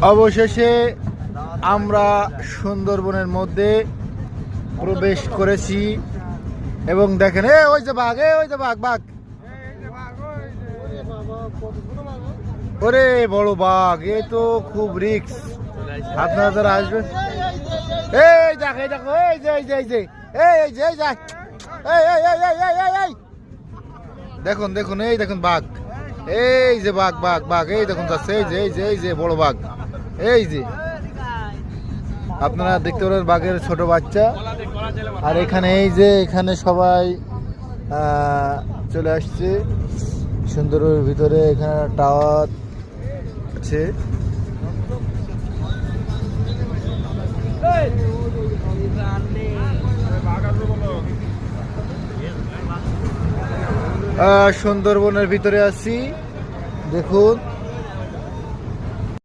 অবশেষে আমরা সুন্দরবনের মধ্যে প্রবেশ করেছি এবং দেখেন ওই যে বাঘ, ওই যে বাঘ বাঘ, ওরে বড় বাঘ, এ তো খুব রিস্ক। আপনারা যারা আসবেন, এই দেখো এই দেখো, এই যে এই যে এই যে এই যে এই যে এই দেখুন দেখুন, এই দেখুন বাঘ, এই যে বাঘ বাঘ বাঘ, এই দেখুন যাচ্ছে, এই যে এই যে এই যে বড় বাঘ, এই যে আপনারা দেখতে পারেন বাঘের ছোট বাচ্চা। আর এখানে এই যে এখানে সবাই চলে আসছে সুন্দরের ভিতরে। এখানে টাওয়ার আছে, সুন্দরবনের ভিতরে আছি দেখুন।